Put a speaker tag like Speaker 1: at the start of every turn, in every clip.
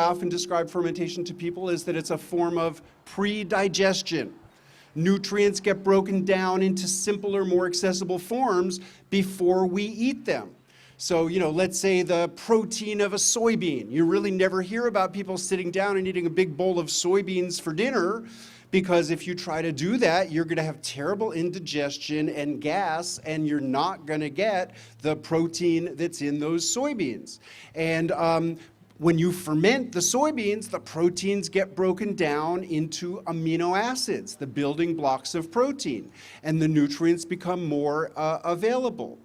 Speaker 1: often describe fermentation to people is that it's a form of pre-digestion. Nutrients get broken down into simpler, more accessible forms before we eat them. So, let's say the protein of a soybean. You really never hear about people sitting down and eating a big bowl of soybeans for dinner, because if you try to do that, you're going to have terrible indigestion and gas, and you're not going to get the protein that's in those soybeans. And when you ferment the soybeans, the proteins get broken down into amino acids, the building blocks of protein, and the nutrients become more available.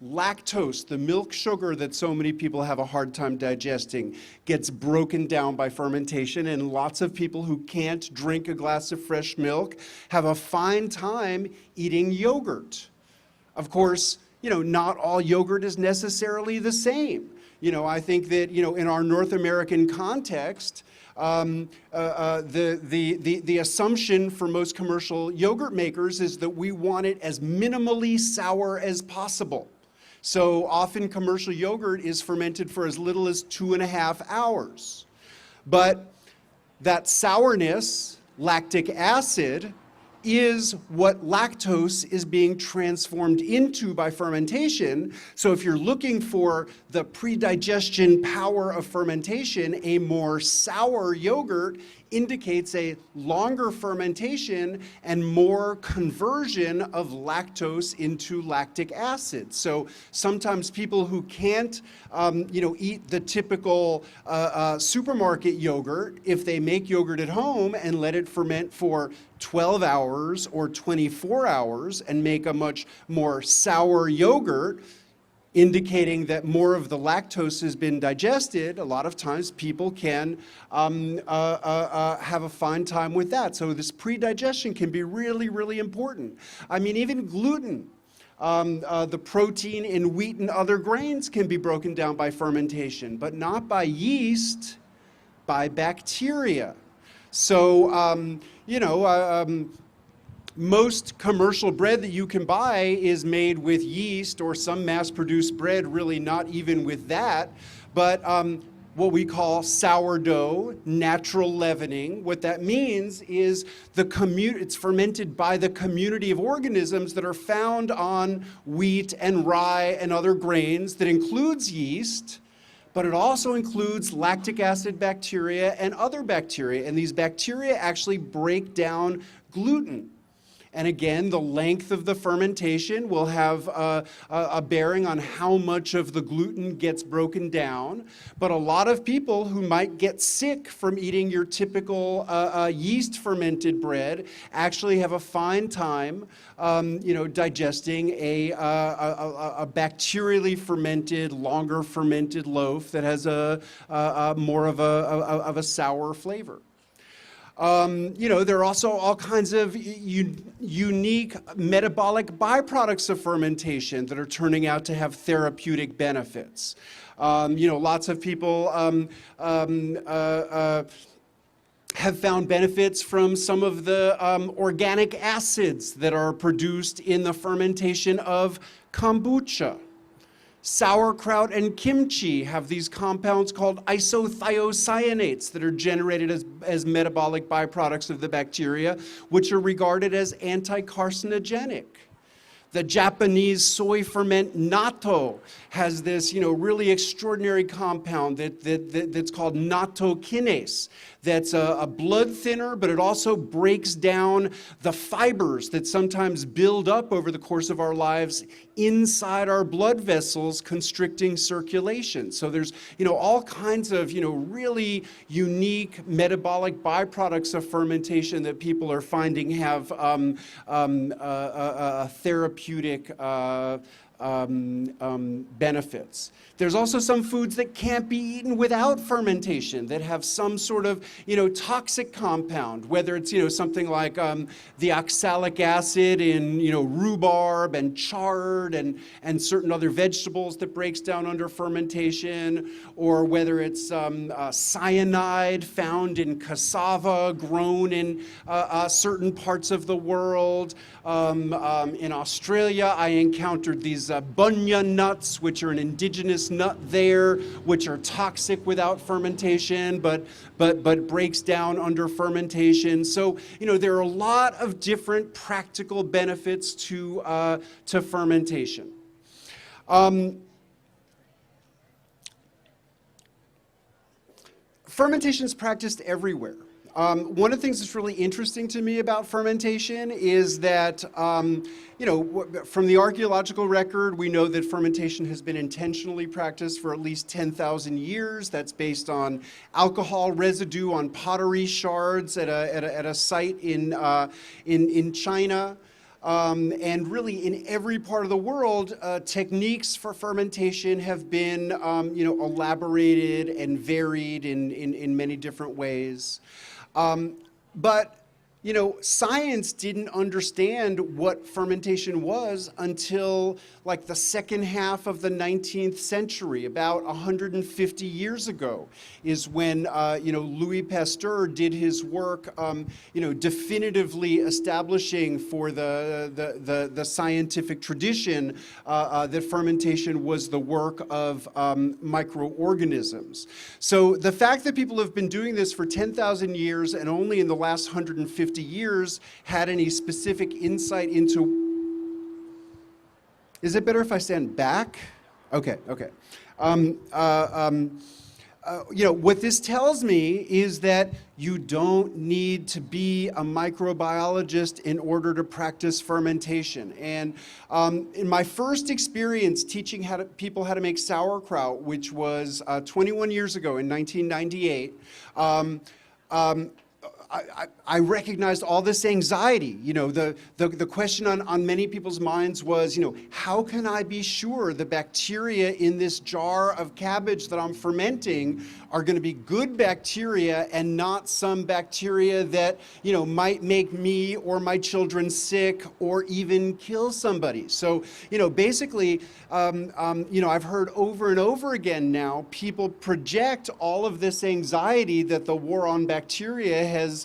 Speaker 1: Lactose, the milk sugar that so many people have a hard time digesting, gets broken down by fermentation, and lots of people who can't drink a glass of fresh milk have a fine time eating yogurt. Of course, not all yogurt is necessarily the same. I think that, in our North American context, the assumption for most commercial yogurt makers is that we want it as minimally sour as possible. So often commercial yogurt is fermented for as little as 2.5 hours. But that sourness, lactic acid, is what lactose is being transformed into by fermentation. So if you're looking for the pre-digestion power of fermentation, a more sour yogurt indicates a longer fermentation and more conversion of lactose into lactic acid. So sometimes people who can't, eat the typical supermarket yogurt, if they make yogurt at home and let it ferment for 12 hours or 24 hours and make a much more sour yogurt, indicating that more of the lactose has been digested, a lot of times people can have a fine time with that. So this pre-digestion can be really, really important. I mean, even gluten, the protein in wheat and other grains can be broken down by fermentation, but not by yeast, by bacteria. So, most commercial bread that you can buy is made with yeast or some mass-produced bread, really not even with that. But what we call sourdough, natural leavening, what that means is it's fermented by the community of organisms that are found on wheat and rye and other grains that includes yeast, but it also includes lactic acid bacteria and other bacteria. And these bacteria actually break down gluten. And again, the length of the fermentation will have a bearing on how much of the gluten gets broken down. But a lot of people who might get sick from eating your typical yeast-fermented bread actually have a fine time, digesting a bacterially fermented, longer fermented loaf that has more of a sour flavor. There are also all kinds of unique metabolic byproducts of fermentation that are turning out to have therapeutic benefits. Lots of people have found benefits from some of the organic acids that are produced in the fermentation of kombucha. Sauerkraut and kimchi have these compounds called isothiocyanates that are generated as metabolic byproducts of the bacteria, which are regarded as anti-carcinogenic. The Japanese soy ferment natto has this, really extraordinary compound that's called natto kinase. That's a blood thinner, but it also breaks down the fibers that sometimes build up over the course of our lives inside our blood vessels, constricting circulation. So there's, all kinds of, really unique metabolic byproducts of fermentation that people are finding have therapeutic benefits. There's also some foods that can't be eaten without fermentation that have some sort of, toxic compound, whether it's, something like the oxalic acid in, rhubarb and chard and certain other vegetables that breaks down under fermentation, or whether it's cyanide found in cassava grown in certain parts of the world. In Australia, I encountered these these bunya nuts, which are an indigenous nut there, which are toxic without fermentation, but breaks down under fermentation. So, there are a lot of different practical benefits to fermentation. Fermentation is practiced everywhere. One of the things that's really interesting to me about fermentation is that, from the archaeological record, we know that fermentation has been intentionally practiced for at least 10,000 years. That's based on alcohol residue on pottery shards at a site in China. And really, in every part of the world, techniques for fermentation have been, elaborated and varied in many different ways. But science didn't understand what fermentation was until like the second half of the 19th century, about 150 years ago, is when Louis Pasteur did his work, definitively establishing for the scientific tradition that fermentation was the work of microorganisms. So the fact that people have been doing this for 10,000 years and only in the last 150 years had any specific insight into... Is it better if I stand back? Okay. What this tells me is that you don't need to be a microbiologist in order to practice fermentation. And in my first experience teaching people how to make sauerkraut, which was 21 years ago in 1998, I recognized all this anxiety. The question on many people's minds was, how can I be sure the bacteria in this jar of cabbage that I'm fermenting are going to be good bacteria and not some bacteria that, might make me or my children sick or even kill somebody. So, basically, I've heard over and over again now, people project all of this anxiety that the war on bacteria has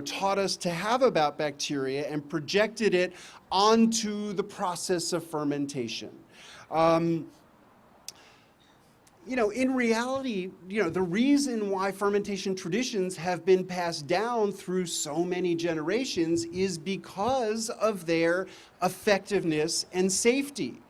Speaker 1: taught us to have about bacteria and projected it onto the process of fermentation. In reality, the reason why fermentation traditions have been passed down through so many generations is because of their effectiveness and safety.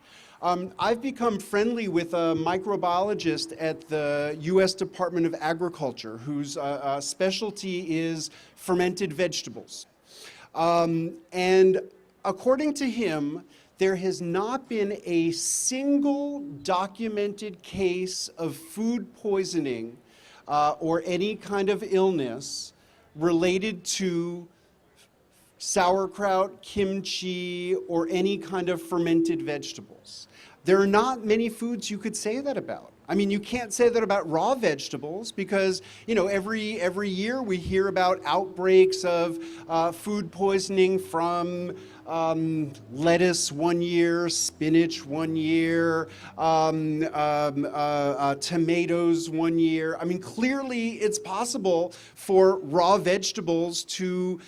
Speaker 1: I've become friendly with a microbiologist at the U.S. Department of Agriculture whose specialty is fermented vegetables. And according to him, there has not been a single documented case of food poisoning or any kind of illness related to sauerkraut, kimchi, or any kind of fermented vegetables. There are not many foods you could say that about. I mean, you can't say that about raw vegetables because, every year we hear about outbreaks of food poisoning from lettuce one year, spinach one year, tomatoes one year. I mean, clearly it's possible for raw vegetables to,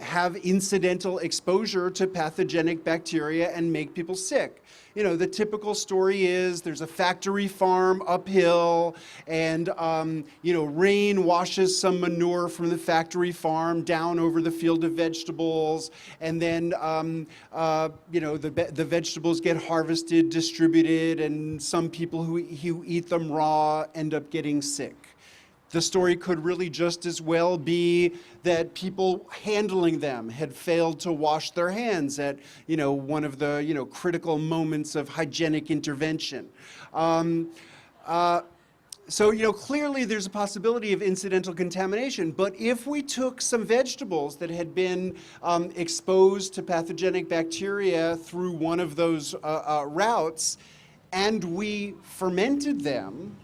Speaker 1: have incidental exposure to pathogenic bacteria and make people sick. The typical story is there's a factory farm uphill and, rain washes some manure from the factory farm down over the field of vegetables. And then, the vegetables get harvested, distributed, and some people who eat them raw end up getting sick. The story could really just as well be that people handling them had failed to wash their hands at, one of the, critical moments of hygienic intervention. So, clearly there's a possibility of incidental contamination, but if we took some vegetables that had been exposed to pathogenic bacteria through one of those routes and we fermented them,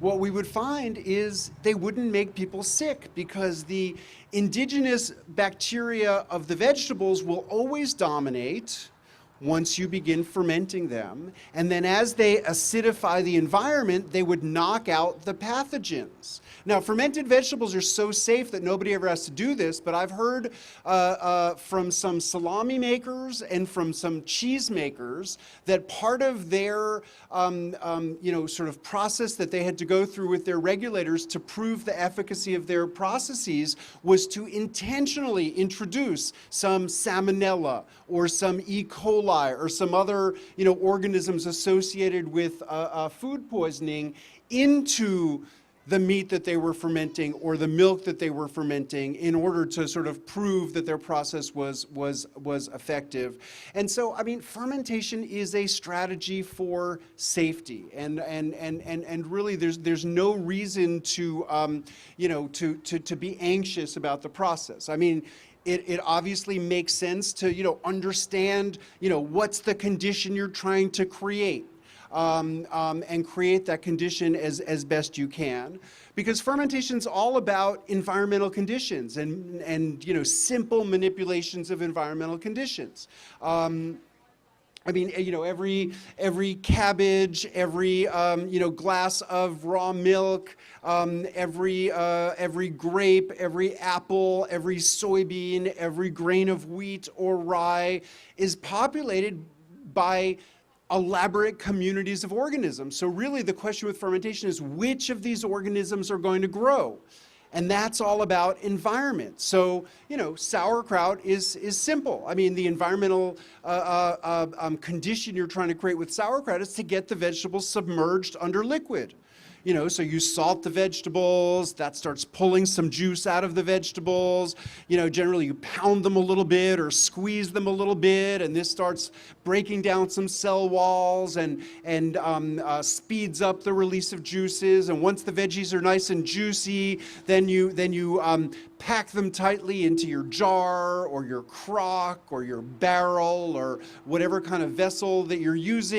Speaker 1: what we would find is they wouldn't make people sick because the indigenous bacteria of the vegetables will always dominate, once you begin fermenting them. And then as they acidify the environment, they would knock out the pathogens. Now, fermented vegetables are so safe that nobody ever has to do this, but I've heard from some salami makers and from some cheese makers that part of their sort of process that they had to go through with their regulators to prove the efficacy of their processes was to intentionally introduce some salmonella or some E. coli or some other organisms associated with food poisoning into the meat that they were fermenting or the milk that they were fermenting in order to sort of prove that their process was effective. And so, I mean, fermentation is a strategy for safety, and really there's no reason to to be anxious about the process. I mean, it obviously makes sense to understand what's the condition you're trying to create. And create that condition as best you can, because fermentation's all about environmental conditions and simple manipulations of environmental conditions. I mean, every cabbage, every glass of raw milk, every grape, every apple, every soybean, every grain of wheat or rye is populated by elaborate communities of organisms. So really the question with fermentation is which of these organisms are going to grow? And that's all about environment. So, sauerkraut is simple. I mean, the environmental condition you're trying to create with sauerkraut is to get the vegetables submerged under liquid. So you salt the vegetables, that starts pulling some juice out of the vegetables. Generally you pound them a little bit or squeeze them a little bit, and this starts breaking down some cell walls and speeds up the release of juices. And once the veggies are nice and juicy, then you pack them tightly into your jar or your crock or your barrel or whatever kind of vessel that you're using.